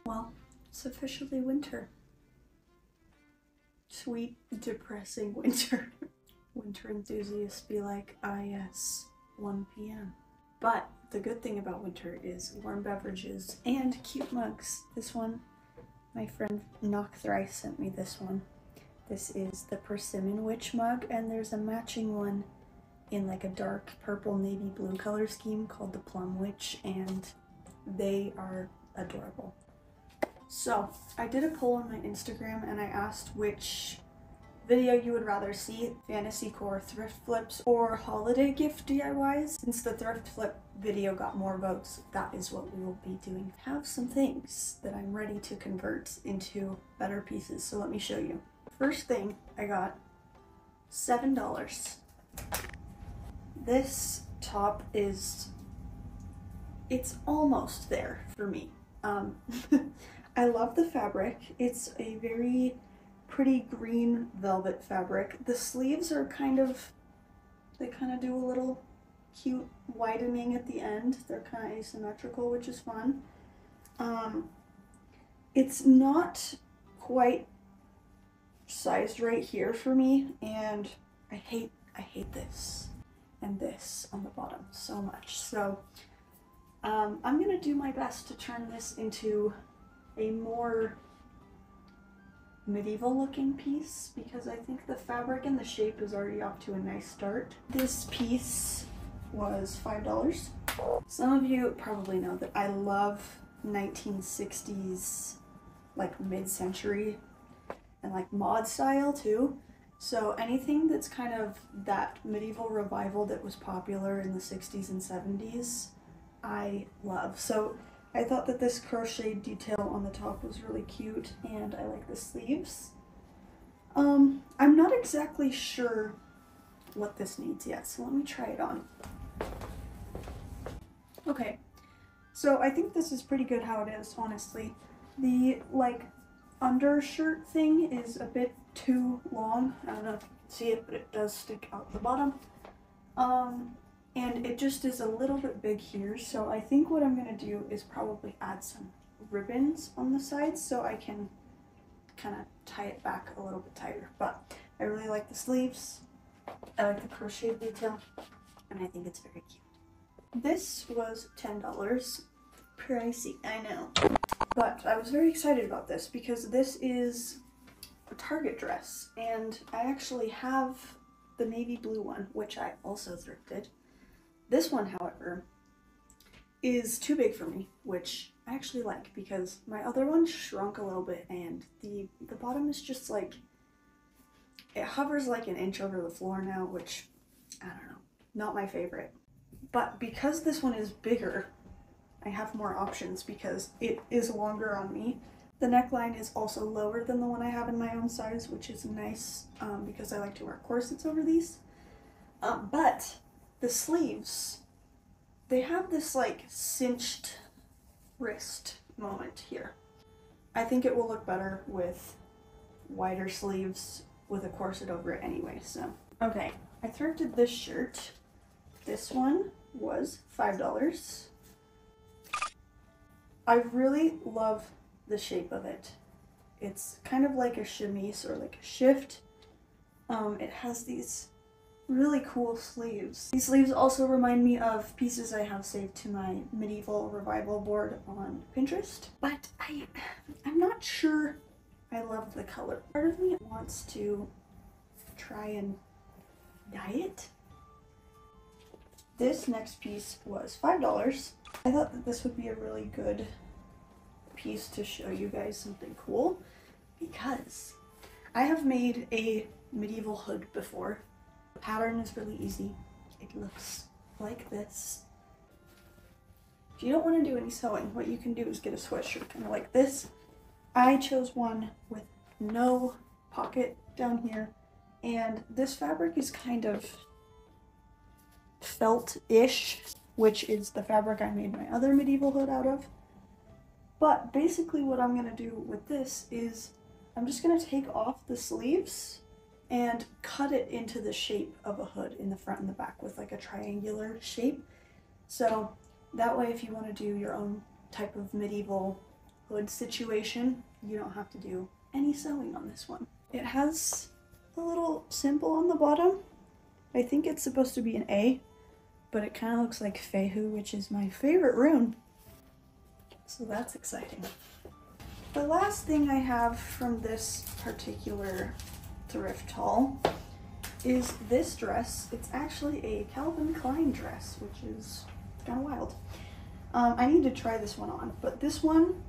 Well, it's officially winter. Sweet, depressing winter. Winter enthusiasts be like, ah yes, 1 p.m. But the good thing about winter is warm beverages and cute mugs. This one, my friend Knock Thrice sent me this one. This is the Persimmon Witch mug, and there's a matching one in like a dark purple navy blue color scheme called the Plum Witch, and they are adorable. So I did a poll on my Instagram and I asked which video you would rather see, fantasy core thrift flips or holiday gift DIYs. Since the thrift flip video got more votes, that is what we will be doing. I have some things that I'm ready to convert into better pieces, so let me show you. First thing I got, $7. This top is, it's almost there for me. I love the fabric. It's a very pretty green velvet fabric. The sleeves are they kind of do a little cute widening at the end. They're kind of asymmetrical, which is fun. It's not quite sized right here for me, and I hate this and this on the bottom so much. So I'm gonna do my best to turn this into a more medieval looking piece, because I think the fabric and the shape is already off to a nice start. This piece was $5. Some of you probably know that I love 1960s, like mid-century and like mod style too. So anything that's kind of that medieval revival that was popular in the 60s and 70s, I love. So I thought that this crocheted detail on the top was really cute, and I like the sleeves. I'm not exactly sure what this needs yet, so let me try it on. Okay, so I think this is pretty good how it is, honestly. The like undershirt thing is a bit too long. I don't know if you can see it, but it does stick out the bottom. And it just is a little bit big here, so I think what I'm gonna do is probably add some ribbons on the sides so I can kind of tie it back a little bit tighter. But I really like the sleeves, I like the crochet detail, and I think it's very cute. This was $10. Pricey, I know. But I was very excited about this because this is a Target dress, and I actually have the navy blue one, which I also thrifted. This one, however, is too big for me, which I actually like because my other one shrunk a little bit, and the bottom is just like, it hovers like an inch over the floor now, which, I don't know, not my favorite. But because this one is bigger, I have more options because it is longer on me. The neckline is also lower than the one I have in my own size, which is nice because I like to wear corsets over these. But the sleeves, they have this like cinched wrist moment here. I think it will look better with wider sleeves with a corset over it anyway, so. Okay, I thrifted this shirt. This one was $5. I really love the shape of it. It's kind of like a chemise or like a shift. It has these really cool sleeves. These sleeves also remind me of pieces I have saved to my medieval revival board on Pinterest, but I'm not sure I love the color. Part of me wants to try and dye it. This next piece was $5. I thought that this would be a really good piece to show you guys something cool because I have made a medieval hood before. The pattern is really easy. It looks like this. If you don't want to do any sewing, what you can do is get a sweatshirt kind of like this. I chose one with no pocket down here, and this fabric is kind of felt-ish, which is the fabric I made my other medieval hood out of. But basically what I'm going to do with this is I'm just going to take off the sleeves and cut it into the shape of a hood in the front and the back with like a triangular shape. So that way if you want to do your own type of medieval hood situation, you don't have to do any sewing on this one. It has a little symbol on the bottom. I think it's supposed to be an A, but it kind of looks like Fehu, which is my favorite rune. So that's exciting. The last thing I have from this particular thrift haul is this dress. It's actually a Calvin Klein dress, which is kind of wild. I need to try this one on, but this one,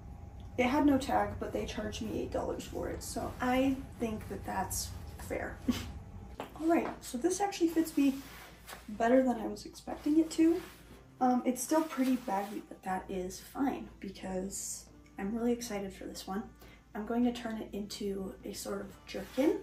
it had no tag, but they charged me $8 for it, so I think that that's fair. Alright, so this actually fits me better than I was expecting it to. It's still pretty baggy, but that is fine because I'm really excited for this one. I'm going to turn it into a sort of jerkin.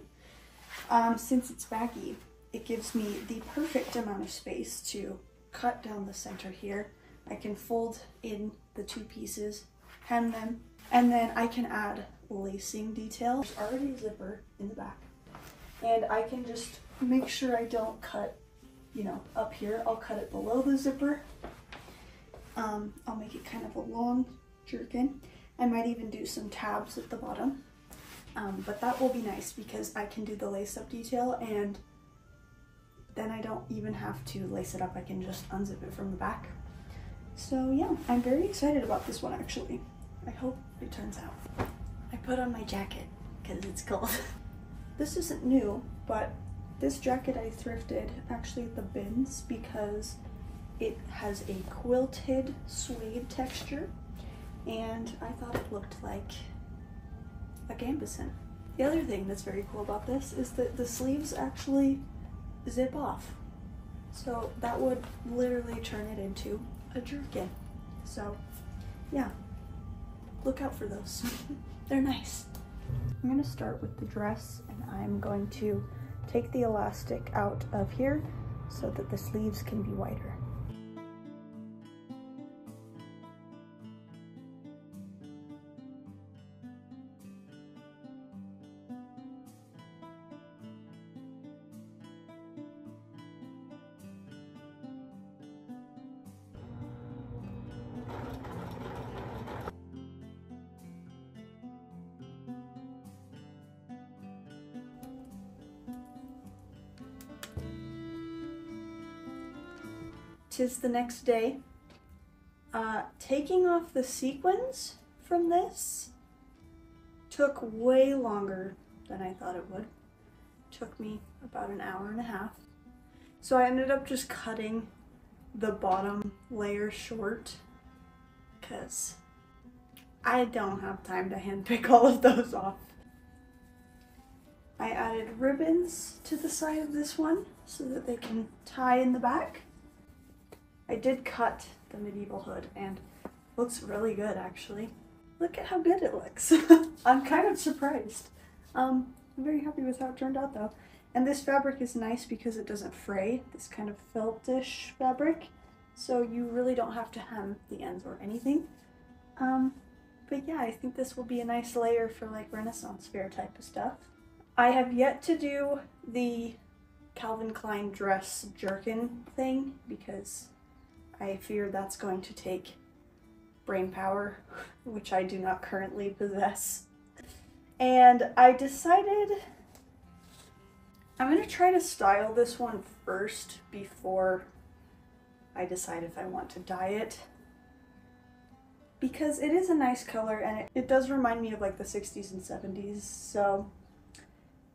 Since it's baggy, it gives me the perfect amount of space to cut down the center here. I can fold in the two pieces, hem them, and then I can add lacing detail. There's already a zipper in the back, and I can just make sure I don't cut, you know, up here. I'll cut it below the zipper. I'll make it kind of a long jerkin. I might even do some tabs at the bottom, but that will be nice because I can do the lace up detail, and then I don't even have to lace it up. I can just unzip it from the back. So yeah, I'm very excited about this one actually. I hope it turns out. I put on my jacket because it's cold. This isn't new, but this jacket I thrifted actually at the bins because it has a quilted suede texture, and I thought it looked like a gambeson. The other thing that's very cool about this is that the sleeves actually zip off. So that would literally turn it into a jerkin. So yeah, look out for those. They're nice. I'm gonna start with the dress, and I'm going to take the elastic out of here so that the sleeves can be wider. Tis the next day. Taking off the sequins from this took way longer than I thought it would. Took me about an hour and a half. So I ended up just cutting the bottom layer short because I don't have time to handpick all of those off. I added ribbons to the side of this one so that they can tie in the back. I did cut the medieval hood, and it looks really good actually. Look at how good it looks. I'm kind of surprised. I'm very happy with how it turned out though. And this fabric is nice because it doesn't fray, this kind of feltish fabric. So you really don't have to hem the ends or anything. But yeah, I think this will be a nice layer for like Renaissance fair type of stuff. I have yet to do the Calvin Klein dress jerkin thing because I fear that's going to take brain power, which I do not currently possess. And I decided I'm going to try to style this one first before I decide if I want to dye it. Because it is a nice color, and it does remind me of like the 60s and 70s, so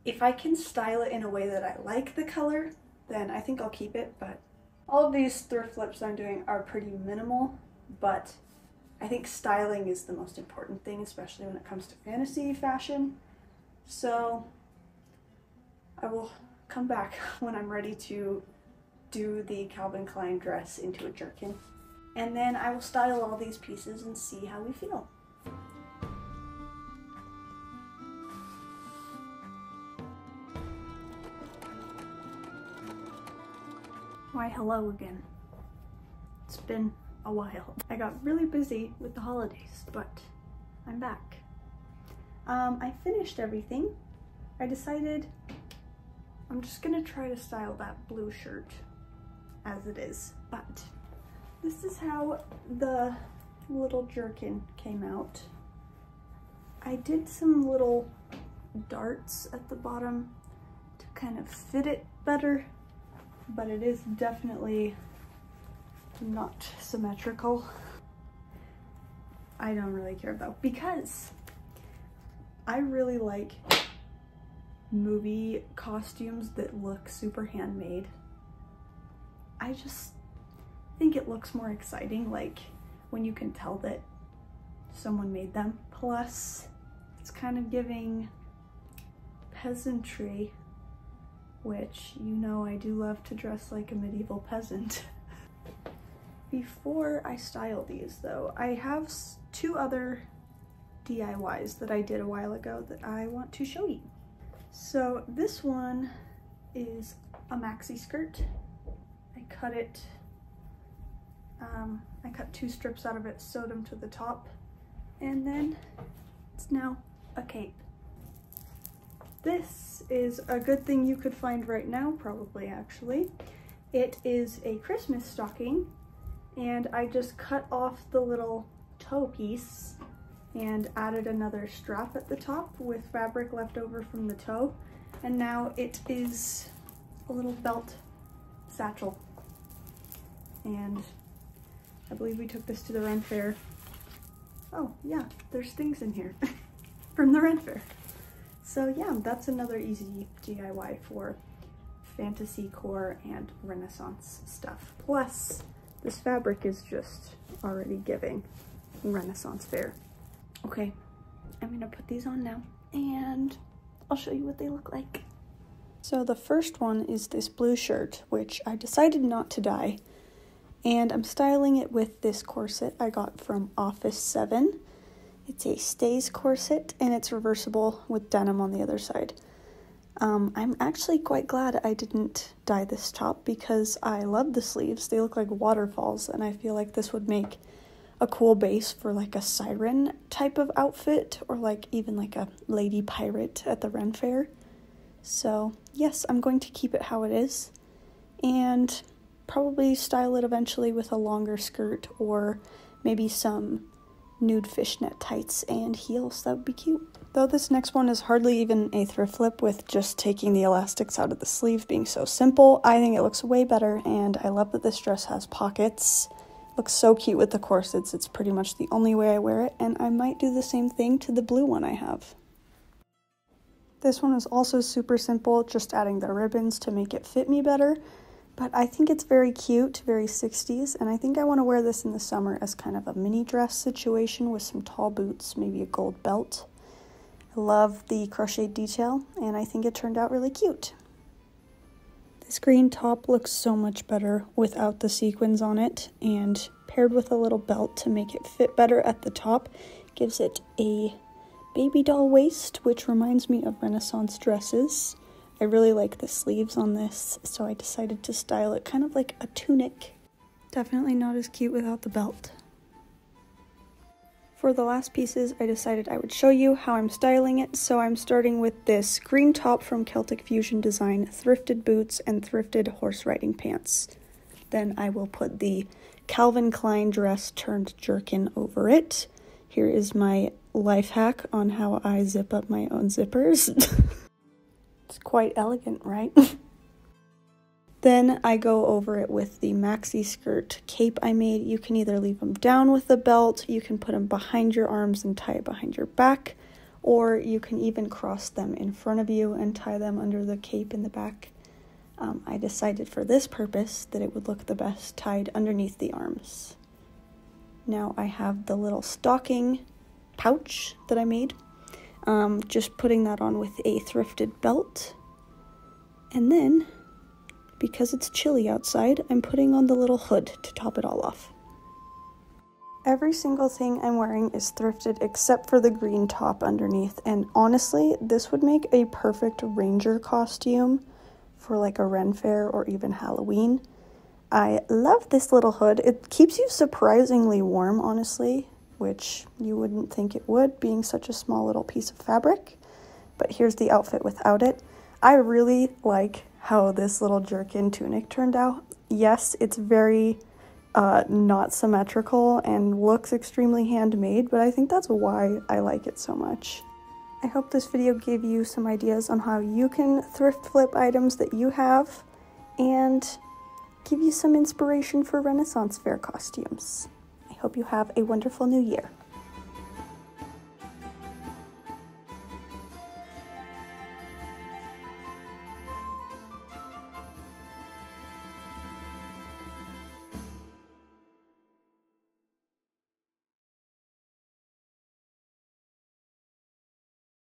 if I can style it in a way that I like the color, then I think I'll keep it. But all of these thrift flips I'm doing are pretty minimal, but I think styling is the most important thing, especially when it comes to fantasy fashion. So I will come back when I'm ready to do the Calvin Klein dress into a jerkin. And then I will style all these pieces and see how we feel. Why, hello again. It's been a while. I got really busy with the holidays, but I'm back. I finished everything. I decided I'm just gonna try to style that blue shirt as it is, but this is how the little jerkin came out. I did some little darts at the bottom to kind of fit it better, but it is definitely not symmetrical. I don't really care though, because I really like movie costumes that look super handmade. I just think it looks more exciting, like when you can tell that someone made them. Plus, it's kind of giving peasantry, which, you know, I do love to dress like a medieval peasant. Before I style these though, I have two other DIYs that I did a while ago that I want to show you. So this one is a maxi skirt. I cut it, I cut 2 strips out of it, sewed them to the top, and then it's now a cape. This is a good thing you could find right now, probably actually. It is a Christmas stocking, and I just cut off the little toe piece and added another strap at the top with fabric left over from the toe, and now it is a little belt satchel. And I believe we took this to the Ren Fair. Oh yeah, there's things in here from the Ren Fair. So yeah, that's another easy DIY for fantasy core and Renaissance stuff. Plus, this fabric is just already giving Renaissance fair. Okay, I'm gonna put these on now and I'll show you what they look like. So the first one is this blue shirt, which I decided not to dye, and I'm styling it with this corset I got from Office 7. It's a stays corset and it's reversible with denim on the other side. I'm actually quite glad I didn't dye this top because I love the sleeves. They look like waterfalls, and I feel like this would make a cool base for like a siren type of outfit, or like even like a lady pirate at the Ren Fair. So yes, I'm going to keep it how it is and probably style it eventually with a longer skirt or maybe some nude fishnet tights and heels. That would be cute. Though this next one is hardly even a thrift flip, with just taking the elastics out of the sleeve being so simple, I think it looks way better, and I love that this dress has pockets. Looks so cute with the corsets. It's pretty much the only way I wear it, and I might do the same thing to the blue one I have. This one is also super simple, just adding the ribbons to make it fit me better, but I think it's very cute, very 60s, and I think I want to wear this in the summer as kind of a mini dress situation with some tall boots, maybe a gold belt. I love the crocheted detail, and I think it turned out really cute. This green top looks so much better without the sequins on it, and paired with a little belt to make it fit better at the top, gives it a baby doll waist, which reminds me of Renaissance dresses. I really like the sleeves on this, so I decided to style it kind of like a tunic. Definitely not as cute without the belt. For the last pieces, I decided I would show you how I'm styling it, so I'm starting with this green top from Celtic Fusion Design, thrifted boots, and thrifted horse riding pants. Then I will put the Calvin Klein dress turned jerkin over it. Here is my life hack on how I zip up my own zippers. It's quite elegant, right? Then I go over it with the maxi skirt cape I made. You can either leave them down with the belt, you can put them behind your arms and tie it behind your back, or you can even cross them in front of you and tie them under the cape in the back. I decided for this purpose that it would look the best tied underneath the arms. Now I have the little stocking pouch that I made. Just putting that on with a thrifted belt. And then, because it's chilly outside, I'm putting on the little hood to top it all off. Every single thing I'm wearing is thrifted except for the green top underneath, and honestly, this would make a perfect ranger costume for like a Ren Fair or even Halloween. I love this little hood. It keeps you surprisingly warm, honestly, which you wouldn't think it would, being such a small little piece of fabric. But here's the outfit without it. I really like how this little jerkin tunic turned out. Yes, it's very not symmetrical and looks extremely handmade, but I think that's why I like it so much. I hope this video gave you some ideas on how you can thrift flip items that you have and give you some inspiration for Renaissance fair costumes. I hope you have a wonderful new year.